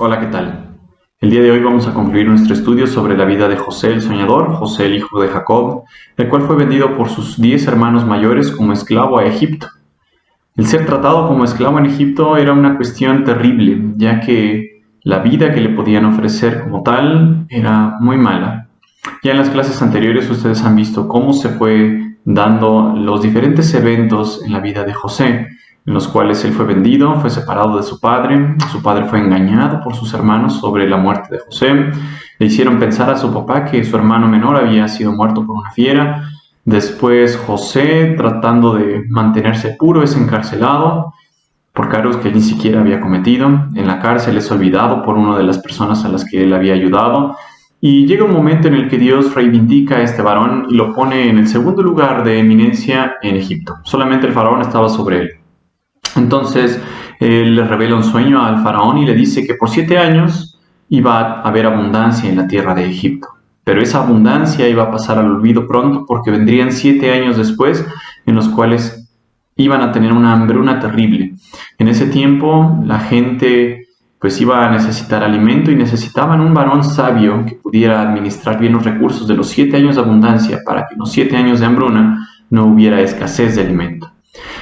Hola, ¿qué tal? El día de hoy vamos a concluir nuestro estudio sobre la vida de José el Soñador, José el hijo de Jacob, el cual fue vendido por sus 10 hermanos mayores como esclavo a Egipto. El ser tratado como esclavo en Egipto era una cuestión terrible, ya que la vida que le podían ofrecer como tal era muy mala. Ya en las clases anteriores ustedes han visto cómo se fue dando los diferentes eventos en la vida de José, en los cuales él fue vendido, fue separado de su padre fue engañado por sus hermanos sobre la muerte de José, le hicieron pensar a su papá que su hermano menor había sido muerto por una fiera. Después José, tratando de mantenerse puro, es encarcelado por cargos que él ni siquiera había cometido. En la cárcel es olvidado por una de las personas a las que él había ayudado. Y llega un momento en el que Dios reivindica a este varón y lo pone en el segundo lugar de eminencia en Egipto. Solamente el faraón estaba sobre él. Entonces él le revela un sueño al faraón y le dice que por 7 años iba a haber abundancia en la tierra de Egipto. Pero esa abundancia iba a pasar al olvido pronto porque vendrían 7 años después en los cuales iban a tener una hambruna terrible. En ese tiempo la gente pues iba a necesitar alimento y necesitaban un varón sabio que pudiera administrar bien los recursos de los 7 años de abundancia para que en los 7 años de hambruna no hubiera escasez de alimento.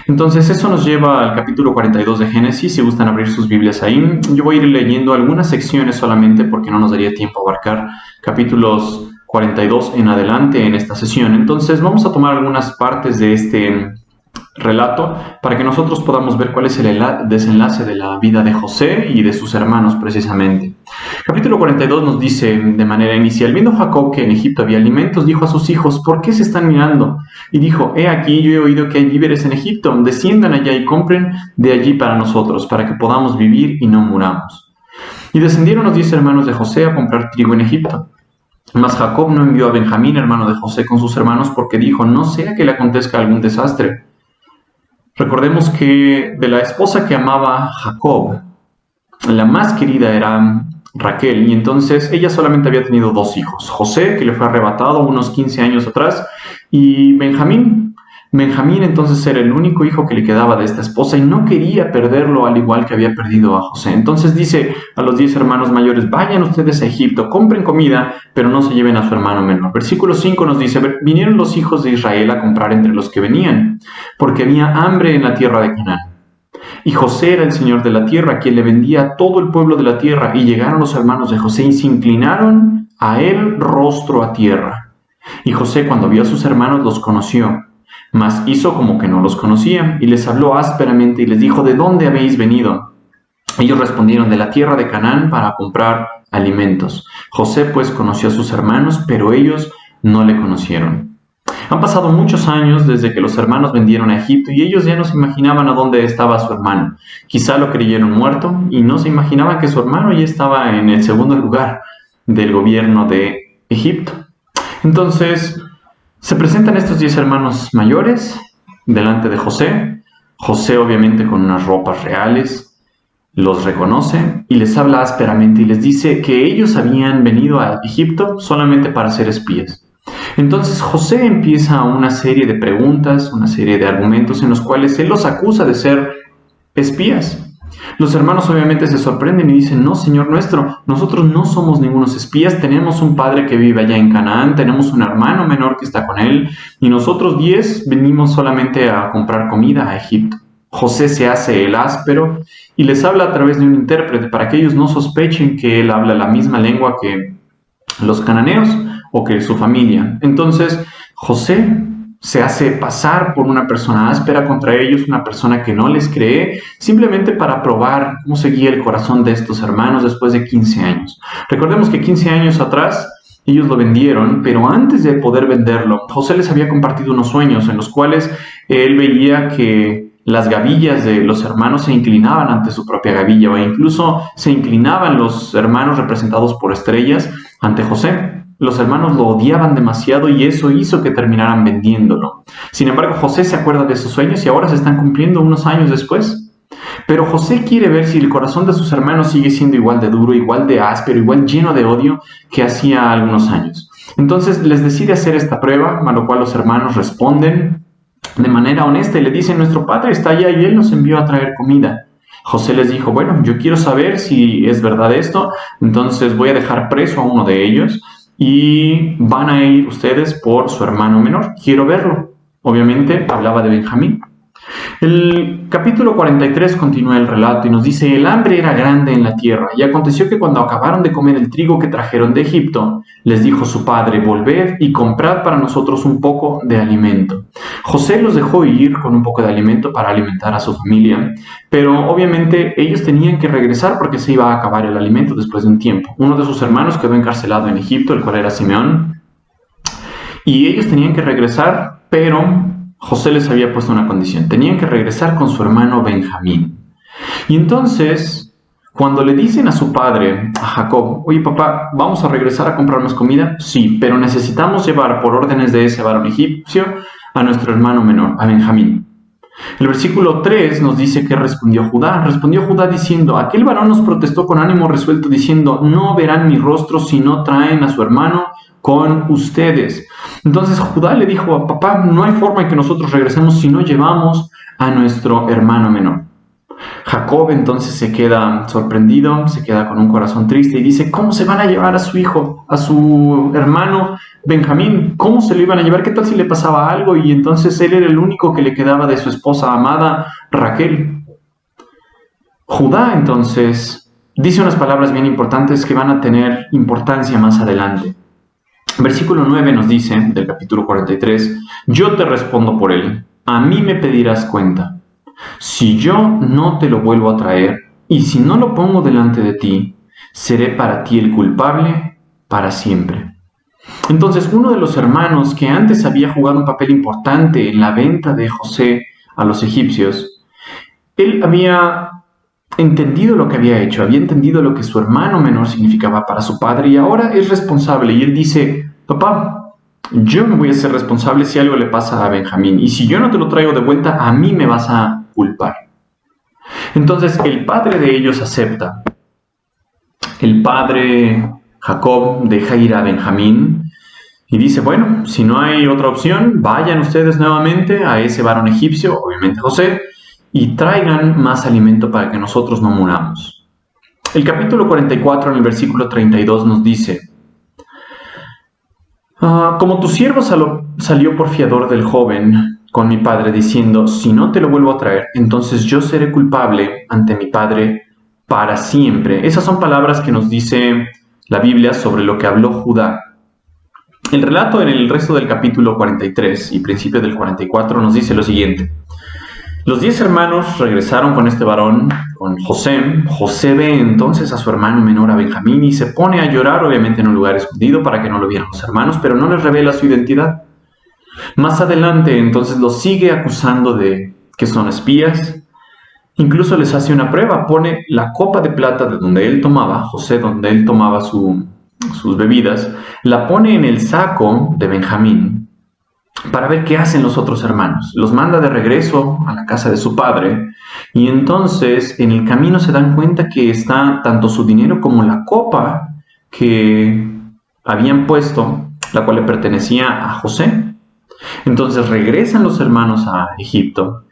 Entonces eso nos lleva al capítulo 42 de Génesis. Si gustan abrir sus Biblias ahí, yo voy a ir leyendo algunas secciones solamente porque no nos daría tiempo a abarcar capítulos 42 en adelante en esta sesión. Entonces vamos a tomar algunas partes de este relato para que nosotros podamos ver cuál es el desenlace de la vida de José y de sus hermanos precisamente. Capítulo 42 nos dice de manera inicial: viendo Jacob que en Egipto había alimentos, dijo a sus hijos: ¿por qué se están mirando? Y dijo: he aquí, yo he oído que hay víveres en Egipto, desciendan allá y compren de allí para nosotros, para que podamos vivir y no muramos. Y descendieron los 10 hermanos de José a comprar trigo en Egipto. Mas Jacob no envió a Benjamín, hermano de José, con sus hermanos, porque dijo: no sea que le acontezca algún desastre. Recordemos que de la esposa que amaba Jacob, la más querida era Raquel, y entonces ella solamente había tenido 2 hijos: José, que le fue arrebatado unos 15 años atrás, y Benjamín. Benjamín entonces era el único hijo que le quedaba de esta esposa y no quería perderlo al igual que había perdido a José. Entonces dice a los 10 hermanos mayores: vayan ustedes a Egipto, compren comida, pero no se lleven a su hermano menor. Versículo 5 nos dice: vinieron los hijos de Israel a comprar entre los que venían, porque había hambre en la tierra de Canaán. Y José era el señor de la tierra, quien le vendía a todo el pueblo de la tierra. Y llegaron los hermanos de José y se inclinaron a él rostro a tierra. Y José, cuando vio a sus hermanos, los conoció, mas hizo como que no los conocía, y les habló ásperamente y les dijo: ¿de dónde habéis venido? Ellos respondieron: de la tierra de Canaán, para comprar alimentos. José pues conoció a sus hermanos, pero ellos no le conocieron. Han pasado muchos años desde que los hermanos vendieron a Egipto y ellos ya no se imaginaban a dónde estaba su hermano. Quizá lo creyeron muerto y no se imaginaban que su hermano ya estaba en el segundo lugar del gobierno de Egipto. Entonces se presentan estos 10 hermanos mayores delante de José. José, obviamente con unas ropas reales, los reconoce y les habla ásperamente y les dice que ellos habían venido a Egipto solamente para ser espías. Entonces José empieza una serie de preguntas, una serie de argumentos en los cuales él los acusa de ser espías. Los hermanos obviamente se sorprenden y dicen: no, Señor nuestro, nosotros no somos ningunos espías, tenemos un padre que vive allá en Canaán, tenemos un hermano menor que está con él, y nosotros 10 venimos solamente a comprar comida a Egipto. José se hace el áspero y les habla a través de un intérprete para que ellos no sospechen que él habla la misma lengua que los cananeos o que su familia. Entonces José se hace pasar por una persona áspera contra ellos, una persona que no les cree, simplemente para probar cómo seguía el corazón de estos hermanos después de 15 años. Recordemos que 15 años atrás ellos lo vendieron, pero antes de poder venderlo, José les había compartido unos sueños en los cuales él veía que las gavillas de los hermanos se inclinaban ante su propia gavilla, o incluso se inclinaban los hermanos representados por estrellas ante José. Los hermanos lo odiaban demasiado y eso hizo que terminaran vendiéndolo. Sin embargo, José se acuerda de esos sueños y ahora se están cumpliendo unos años después. Pero José quiere ver si el corazón de sus hermanos sigue siendo igual de duro, igual de áspero, igual lleno de odio que hacía algunos años. Entonces les decide hacer esta prueba, a lo cual los hermanos responden de manera honesta y le dicen: nuestro padre está allá y él nos envió a traer comida. José les dijo, bueno, yo quiero saber si es verdad esto, entonces voy a dejar preso a uno de ellos y van a ir ustedes por su hermano menor. Quiero verlo. Obviamente hablaba de Benjamín. El capítulo 43 continúa el relato y nos dice, el hambre era grande en la tierra, y aconteció que cuando acabaron de comer el trigo que trajeron de Egipto, les dijo su padre, volved y comprad para nosotros un poco de alimento. José los dejó ir con un poco de alimento para alimentar a su familia, pero obviamente ellos tenían que regresar porque se iba a acabar el alimento después de un tiempo. Uno de sus hermanos quedó encarcelado en Egipto, el cual era Simeón, y ellos tenían que regresar, pero José les había puesto una condición. Tenían que regresar con su hermano Benjamín. Y entonces, cuando le dicen a su padre, a Jacob, oye papá, ¿vamos a regresar a comprar más comida? Sí, pero necesitamos llevar por órdenes de ese varón egipcio a nuestro hermano menor, a Benjamín. El versículo 3 nos dice que respondió Judá. Respondió Judá diciendo, aquel varón nos protestó con ánimo resuelto diciendo, no verán mi rostro si no traen a su hermano con ustedes. Entonces Judá le dijo a papá, no hay forma en que nosotros regresemos si no llevamos a nuestro hermano menor. Jacob entonces se queda sorprendido, se queda con un corazón triste y dice, ¿cómo se van a llevar a su hijo, a su hermano Benjamín? ¿Cómo se lo iban a llevar? ¿Qué tal si le pasaba algo? Y entonces él era el único que le quedaba de su esposa amada, Raquel. Judá entonces dice unas palabras bien importantes que van a tener importancia más adelante. Versículo 9 nos dice, del capítulo 43, yo te respondo por él, a mí me pedirás cuenta. Si yo no te lo vuelvo a traer, y si no lo pongo delante de ti, seré para ti el culpable para siempre. Entonces, uno de los hermanos que antes había jugado un papel importante en la venta de José a los egipcios, él había entendido lo que había hecho, había entendido lo que su hermano menor significaba para su padre y ahora es responsable. Y él dice, papá, yo me voy a ser responsable si algo le pasa a Benjamín. Y si yo no te lo traigo de vuelta, a mí me vas a culpar. Entonces el padre de ellos acepta. El padre Jacob deja ir a Benjamín y dice, bueno, si no hay otra opción, vayan ustedes nuevamente a ese varón egipcio, obviamente José, y traigan más alimento para que nosotros no muramos. El capítulo 44 en el versículo 32 nos dice, como tu siervo salió por fiador del joven con mi padre diciendo, si no te lo vuelvo a traer, entonces yo seré culpable ante mi padre para siempre. Esas son palabras que nos dice la Biblia sobre lo que habló Judá. El relato en el resto del capítulo 43 y principio del 44 nos dice lo siguiente. Los 10 hermanos regresaron con este varón, con José. José ve entonces a su hermano menor, a Benjamín, y se pone a llorar, obviamente en un lugar escondido para que no lo vieran los hermanos, pero no les revela su identidad. Más adelante, entonces, los sigue acusando de que son espías. Incluso les hace una prueba, pone la copa de plata de donde él tomaba, José, donde él tomaba sus bebidas, la pone en el saco de Benjamín, para ver qué hacen los otros hermanos. Los manda de regreso a la casa de su padre y entonces en el camino se dan cuenta que está tanto su dinero como la copa que habían puesto, la cual le pertenecía a José. Entonces regresan los hermanos a Egipto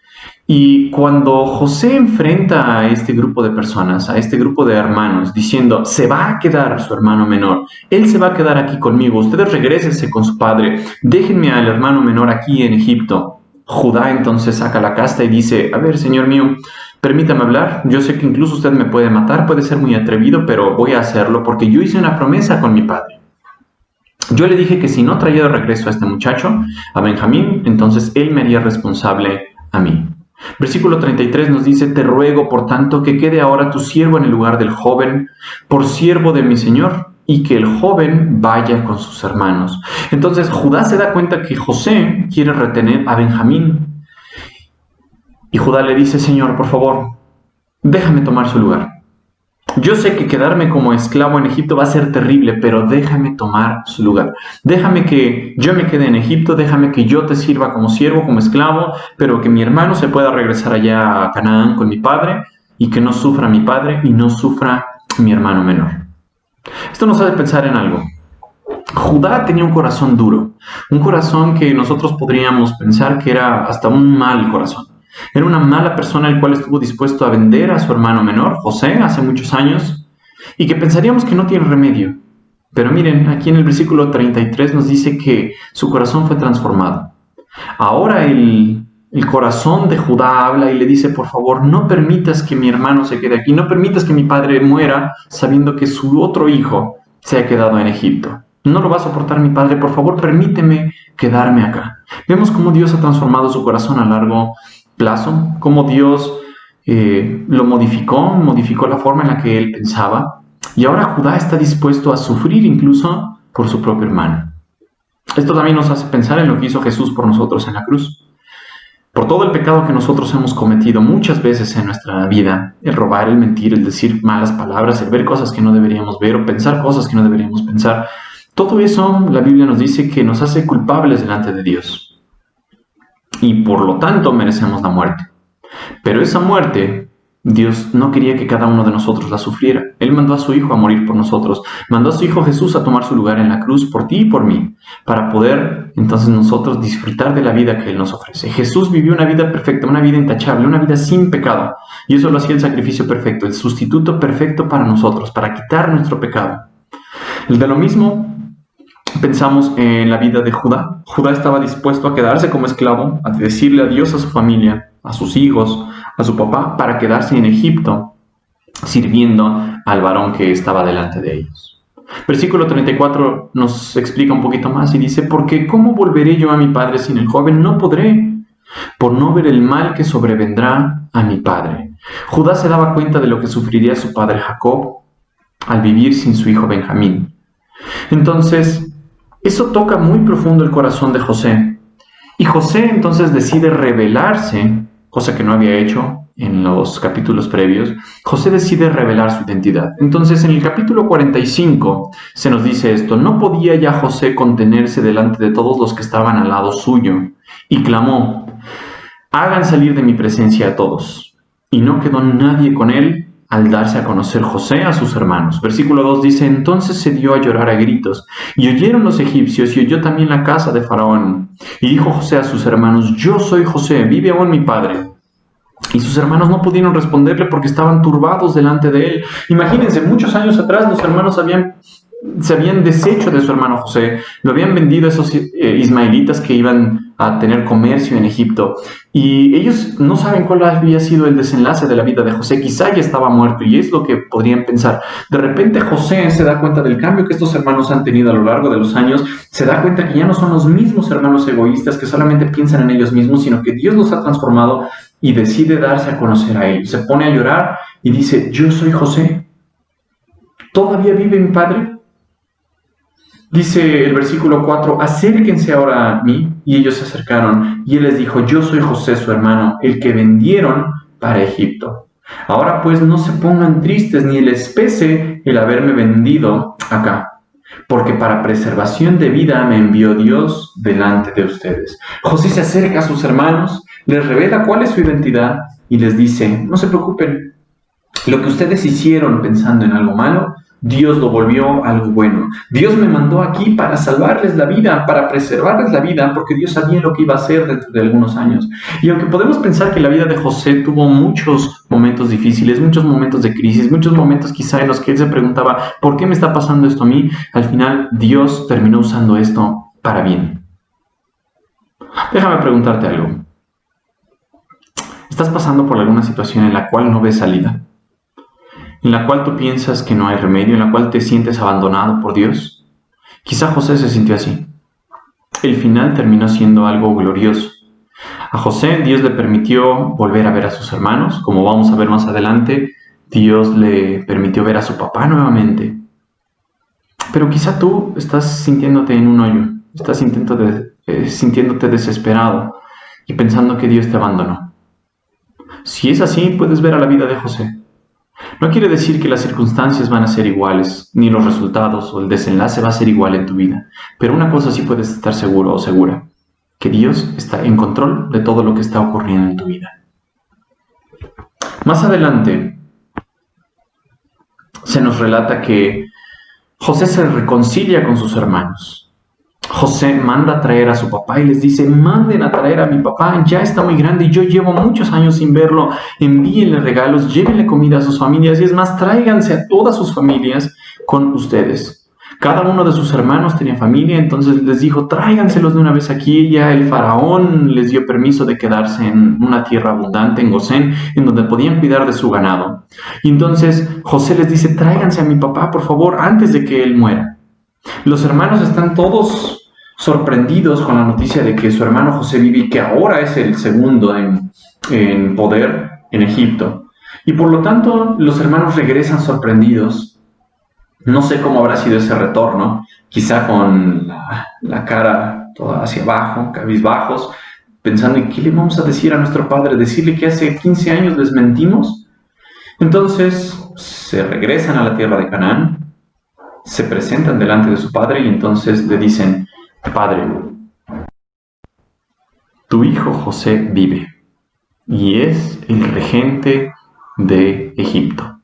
y cuando José enfrenta a este grupo de personas, a este grupo de hermanos, diciendo, se va a quedar su hermano menor, él se va a quedar aquí conmigo, ustedes regrésense con su padre, déjenme al hermano menor aquí en Egipto. Judá entonces saca la casta y dice, a ver, señor mío, permítame hablar, yo sé que incluso usted me puede matar, puede ser muy atrevido, pero voy a hacerlo porque yo hice una promesa con mi padre. Yo le dije que si no traía de regreso a este muchacho, a Benjamín, entonces él me haría responsable a mí. Versículo 33 nos dice, te ruego, por tanto, que quede ahora tu siervo en el lugar del joven, por siervo de mi señor, y que el joven vaya con sus hermanos. Entonces Judá se da cuenta que José quiere retener a Benjamín. Y Judá le dice, Señor, por favor, déjame tomar su lugar. Yo sé que quedarme como esclavo en Egipto va a ser terrible, pero déjame tomar su lugar. Déjame que yo me quede en Egipto, déjame que yo te sirva como siervo, como esclavo, pero que mi hermano se pueda regresar allá a Canaán con mi padre y que no sufra mi padre y no sufra mi hermano menor. Esto nos hace pensar en algo. Judá tenía un corazón duro, un corazón que nosotros podríamos pensar que era hasta un mal corazón. Era una mala persona el cual estuvo dispuesto a vender a su hermano menor, José, hace muchos años, y que pensaríamos que no tiene remedio. Pero miren, aquí en el versículo 33 nos dice que su corazón fue transformado. Ahora el corazón de Judá habla y le dice, por favor, no permitas que mi hermano se quede aquí, no permitas que mi padre muera sabiendo que su otro hijo se ha quedado en Egipto. No lo va a soportar mi padre, por favor, permíteme quedarme acá. Vemos cómo Dios ha transformado su corazón a largo plazo, cómo Dios lo modificó la forma en la que él pensaba, y ahora Judá está dispuesto a sufrir incluso por su propio hermano. Esto también nos hace pensar en lo que hizo Jesús por nosotros en la cruz. Por todo el pecado que nosotros hemos cometido muchas veces en nuestra vida, el robar, el mentir, el decir malas palabras, el ver cosas que no deberíamos ver o pensar cosas que no deberíamos pensar, todo eso la Biblia nos dice que nos hace culpables delante de Dios. Y por lo tanto merecemos la muerte. Pero esa muerte, Dios no quería que cada uno de nosotros la sufriera. Él mandó a su Hijo a morir por nosotros. Mandó a su Hijo Jesús a tomar su lugar en la cruz por ti y por mí, para poder entonces nosotros disfrutar de la vida que Él nos ofrece. Jesús vivió una vida perfecta, una vida intachable, una vida sin pecado. Y eso lo hacía el sacrificio perfecto, el sustituto perfecto para nosotros, para quitar nuestro pecado. De lo mismo, pensamos en la vida de Judá. Judá estaba dispuesto a quedarse como esclavo, a decirle adiós a su familia, a sus hijos, a su papá, para quedarse en Egipto, sirviendo al varón que estaba delante de ellos. Versículo 34 nos explica un poquito más y dice, porque ¿cómo volveré yo a mi padre sin el joven? No podré, por no ver el mal que sobrevendrá a mi padre. Judá se daba cuenta de lo que sufriría su padre Jacob al vivir sin su hijo Benjamín. Entonces, eso toca muy profundo el corazón de José. Y José entonces decide rebelarse, cosa que no había hecho en los capítulos previos. José decide revelar su identidad. Entonces, en el capítulo 45 se nos dice esto: no podía ya José contenerse delante de todos los que estaban al lado suyo, y clamó: hagan salir de mi presencia a todos. Y no quedó nadie con él al darse a conocer José a sus hermanos. Versículo 2 dice: entonces se dio a llorar a gritos, y oyeron los egipcios, y oyó también la casa de Faraón. Y dijo José a sus hermanos: yo soy José, ¿vive aún mi padre? Y sus hermanos no pudieron responderle porque estaban turbados delante de él. Imagínense, muchos años atrás los hermanos se habían deshecho de su hermano José, lo habían vendido a esos ismaelitas que iban a tener comercio en Egipto, y ellos no saben cuál había sido el desenlace de la vida de José. Quizá ya estaba muerto, y es lo que podrían pensar. De repente José se da cuenta del cambio que estos hermanos han tenido a lo largo de los años, se da cuenta que ya no son los mismos hermanos egoístas que solamente piensan en ellos mismos, sino que Dios los ha transformado, y decide darse a conocer a ellos. Se pone a llorar y dice: yo soy José, ¿todavía vive mi padre? Dice el versículo 4: acérquense ahora a mí. Y ellos se acercaron, y él les dijo: yo soy José, su hermano, el que vendieron para Egipto. Ahora pues no se pongan tristes, ni les pese el haberme vendido acá, porque para preservación de vida me envió Dios delante de ustedes. José se acerca a sus hermanos, les revela cuál es su identidad, y les dice: no se preocupen, lo que ustedes hicieron pensando en algo malo, Dios lo volvió algo bueno. Dios me mandó aquí para salvarles la vida, para preservarles la vida, porque Dios sabía lo que iba a hacer dentro de algunos años. Y aunque podemos pensar que la vida de José tuvo muchos momentos difíciles, muchos momentos de crisis, muchos momentos quizá en los que él se preguntaba: ¿por qué me está pasando esto a mí? Al final Dios terminó usando esto para bien. Déjame preguntarte algo. ¿Estás pasando por alguna situación en la cual no ves salida? ¿En la cual tú piensas que no hay remedio? ¿En la cual te sientes abandonado por Dios? Quizá José se sintió así. El final terminó siendo algo glorioso. A José Dios le permitió volver a ver a sus hermanos. Como vamos a ver más adelante, Dios le permitió ver a su papá nuevamente. Pero quizá tú estás sintiéndote en un hoyo. Estás sintiéndote desesperado y pensando que Dios te abandonó. Si es así, puedes ver a la vida de José. No quiere decir que las circunstancias van a ser iguales, ni los resultados o el desenlace va a ser igual en tu vida. Pero una cosa sí puedes estar seguro o segura: que Dios está en control de todo lo que está ocurriendo en tu vida. Más adelante se nos relata que José se reconcilia con sus hermanos. José manda a traer a su papá y les dice: manden a traer a mi papá, ya está muy grande y yo llevo muchos años sin verlo, envíenle regalos, llévenle comida a sus familias y es más, tráiganse a todas sus familias con ustedes. Cada uno de sus hermanos tenía familia, entonces les dijo: tráiganselos de una vez aquí. Ya el faraón les dio permiso de quedarse en una tierra abundante, en Gosén, en donde podían cuidar de su ganado. Y entonces José les dice: tráiganse a mi papá, por favor, antes de que él muera. Los hermanos están todos sorprendidos con la noticia de que su hermano José vive y que ahora es el segundo en poder en Egipto. Y por lo tanto, los hermanos regresan sorprendidos. No sé cómo habrá sido ese retorno, quizá con la cara toda hacia abajo, cabizbajos, pensando: ¿y qué le vamos a decir a nuestro padre? ¿Decirle que hace 15 años les mentimos? Entonces se regresan a la tierra de Canaán, se presentan delante de su padre y entonces le dicen: Padre, tu hijo José vive y es el regente de Egipto.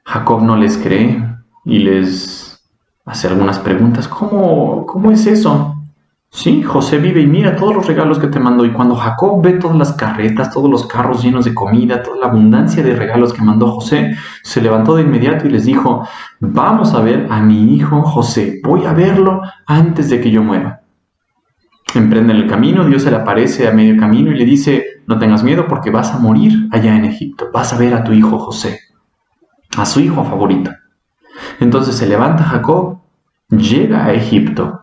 Jacob no les cree y les hace algunas preguntas. ¿Cómo es eso? Sí, José vive y mira todos los regalos que te mandó. Y cuando Jacob ve todas las carretas, todos los carros llenos de comida, toda la abundancia de regalos que mandó José, se levantó de inmediato y les dijo: vamos a ver a mi hijo José, voy a verlo antes de que yo muera. Emprenden el camino, Dios se le aparece a medio camino y le dice: no tengas miedo porque vas a morir allá en Egipto, vas a ver a tu hijo José, a su hijo favorito. Entonces se levanta Jacob, llega a Egipto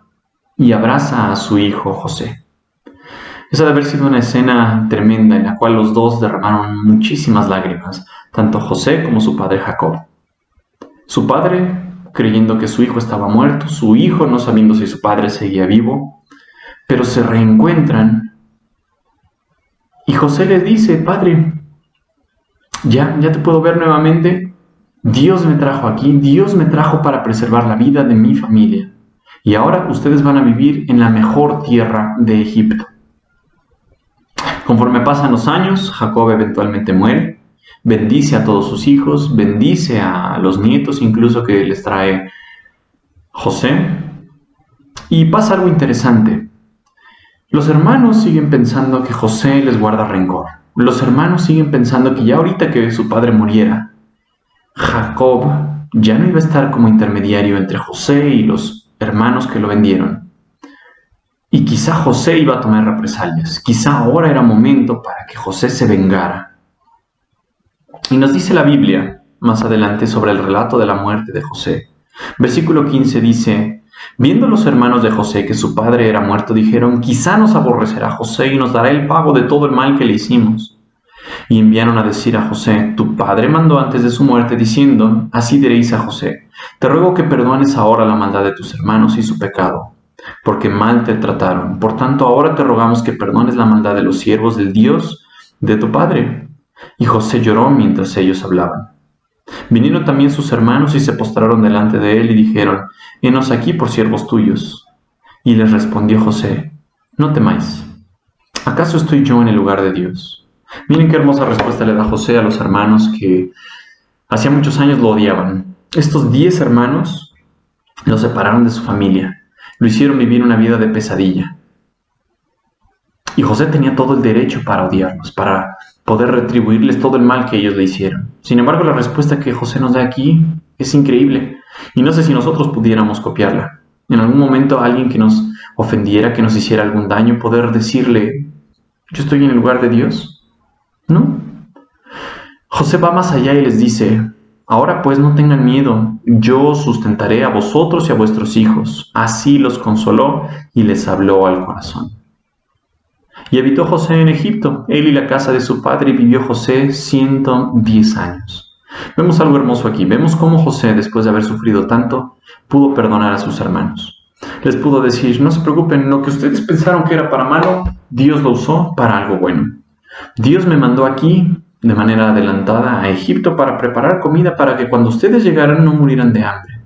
y abraza a su hijo José. Esa debe haber sido una escena tremenda en la cual los dos derramaron muchísimas lágrimas, tanto José como su padre Jacob. Su padre, creyendo que su hijo estaba muerto, su hijo no sabiendo si su padre seguía vivo, pero se reencuentran y José les dice: padre, ya te puedo ver nuevamente. Dios me trajo aquí, Dios me trajo para preservar la vida de mi familia. Y ahora ustedes van a vivir en la mejor tierra de Egipto. Conforme pasan los años, Jacob eventualmente muere, bendice a todos sus hijos, bendice a los nietos incluso que les trae José. Y pasa algo interesante. Los hermanos siguen pensando que José les guarda rencor. Los hermanos siguen pensando que ya ahorita que su padre muriera, Jacob ya no iba a estar como intermediario entre José y los hermanos que lo vendieron. Y quizá José iba a tomar represalias. Quizá ahora era momento para que José se vengara. Y nos dice la Biblia más adelante sobre el relato de la muerte de José. Versículo 15 dice: viendo los hermanos de José que su padre era muerto, dijeron: quizá nos aborrecerá José y nos dará el pago de todo el mal que le hicimos. Y enviaron a decir a José: tu padre mandó antes de su muerte, diciendo: así diréis a José: te ruego que perdones ahora la maldad de tus hermanos y su pecado, porque mal te trataron. Por tanto, ahora te rogamos que perdones la maldad de los siervos del Dios de tu padre. Y José lloró mientras ellos hablaban. Vinieron también sus hermanos y se postraron delante de él y dijeron: henos aquí por siervos tuyos. Y les respondió José: no temáis, ¿acaso estoy yo en el lugar de Dios? Miren qué hermosa respuesta le da José a los hermanos que hacía muchos años lo odiaban. Estos 10 hermanos lo separaron de su familia, lo hicieron vivir una vida de pesadilla. Y José tenía todo el derecho para odiarlos, para poder retribuirles todo el mal que ellos le hicieron. Sin embargo, la respuesta que José nos da aquí es increíble, y no sé si nosotros pudiéramos copiarla. En algún momento alguien que nos ofendiera, que nos hiciera algún daño, poder decirle: ¿yo estoy en el lugar de Dios? ¿No? José va más allá y les dice: ahora pues no tengan miedo, yo sustentaré a vosotros y a vuestros hijos. Así los consoló y les habló al corazón. Y habitó José en Egipto, él y la casa de su padre, y vivió José 110 años. Vemos algo hermoso aquí. Vemos cómo José, después de haber sufrido tanto, pudo perdonar a sus hermanos. Les pudo decir: no se preocupen, lo que ustedes pensaron que era para malo, Dios lo usó para algo bueno. Dios me mandó aquí de manera adelantada a Egipto para preparar comida para que cuando ustedes llegaran no murieran de hambre.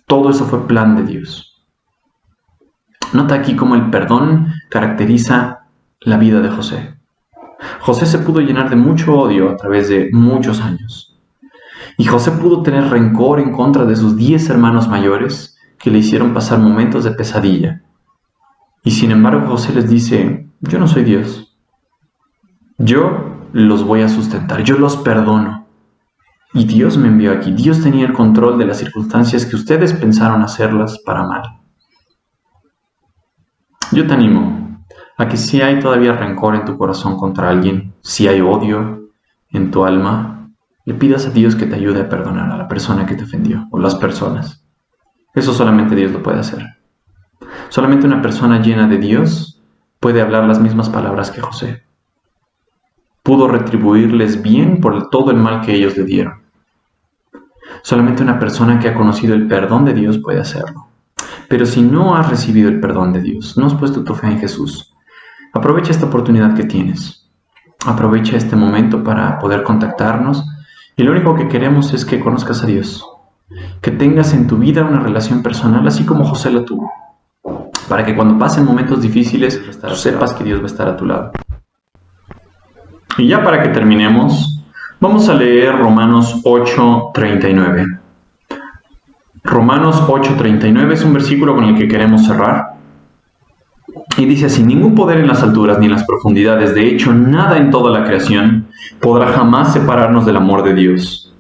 Todo eso fue plan de Dios. Nota aquí cómo el perdón caracteriza la vida de José. José se pudo llenar de mucho odio a través de muchos años. Y José pudo tener rencor en contra de sus 10 hermanos mayores que le hicieron pasar momentos de pesadilla. Y sin embargo José les dice, yo no soy Dios. Yo los voy a sustentar, yo los perdono. Y Dios me envió aquí. Dios tenía el control de las circunstancias que ustedes pensaron hacerlas para mal. Yo te animo a que si hay todavía rencor en tu corazón contra alguien, si hay odio en tu alma, le pidas a Dios que te ayude a perdonar a la persona que te ofendió o las personas. Eso solamente Dios lo puede hacer. Solamente una persona llena de Dios puede hablar las mismas palabras que José. Pudo retribuirles bien por todo el mal que ellos le dieron. Solamente una persona que ha conocido el perdón de Dios puede hacerlo. Pero si no has recibido el perdón de Dios, no has puesto tu fe en Jesús, aprovecha esta oportunidad que tienes. Aprovecha este momento para poder contactarnos. Y lo único que queremos es que conozcas a Dios. Que tengas en tu vida una relación personal, así como José la tuvo. Para que cuando pasen momentos difíciles, tú sepas que Dios va a estar a tu lado. Y ya para que terminemos, vamos a leer Romanos 8:39. Romanos 8:39 es un versículo con el que queremos cerrar. Y dice así: ningún poder en las alturas ni en las profundidades, de hecho nada en toda la creación, podrá jamás separarnos del amor de Dios,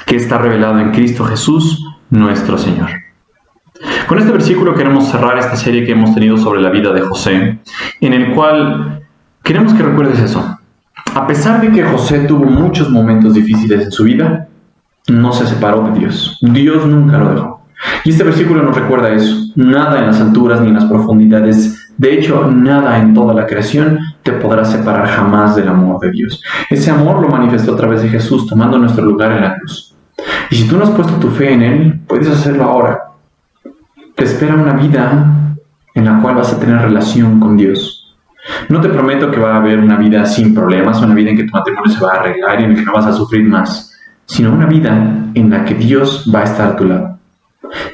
que está revelado en Cristo Jesús, nuestro Señor. Con este versículo queremos cerrar esta serie que hemos tenido sobre la vida de José, en el cual queremos que recuerdes eso. A pesar de que José tuvo muchos momentos difíciles en su vida, no se separó de Dios. Dios nunca lo dejó. Y este versículo nos recuerda eso. Nada en las alturas ni en las profundidades, de hecho, nada en toda la creación te podrá separar jamás del amor de Dios. Ese amor lo manifestó a través de Jesús, tomando nuestro lugar en la cruz. Y si tú no has puesto tu fe en Él, puedes hacerlo ahora. Te espera una vida en la cual vas a tener relación con Dios. No te prometo que va a haber una vida sin problemas, una vida en que tu matrimonio se va a arreglar y en la que no vas a sufrir más, sino una vida en la que Dios va a estar a tu lado.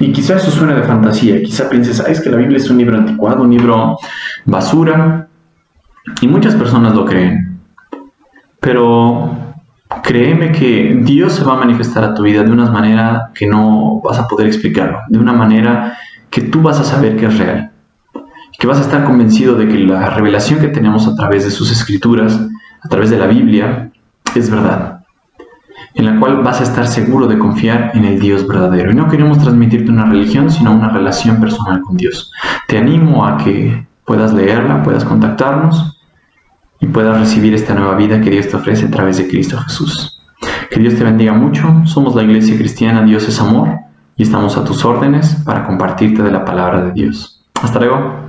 Y quizás eso suene de fantasía, quizá pienses, es que la Biblia es un libro anticuado, un libro basura, y muchas personas lo creen. Pero créeme que Dios se va a manifestar a tu vida de una manera que no vas a poder explicarlo, de una manera que tú vas a saber que es real. Que vas a estar convencido de que la revelación que tenemos a través de sus escrituras, a través de la Biblia, es verdad, en la cual vas a estar seguro de confiar en el Dios verdadero. Y no queremos transmitirte una religión, sino una relación personal con Dios. Te animo a que puedas leerla, puedas contactarnos y puedas recibir esta nueva vida que Dios te ofrece a través de Cristo Jesús. Que Dios te bendiga mucho. Somos la Iglesia Cristiana Dios es Amor y estamos a tus órdenes para compartirte de la palabra de Dios. Hasta luego.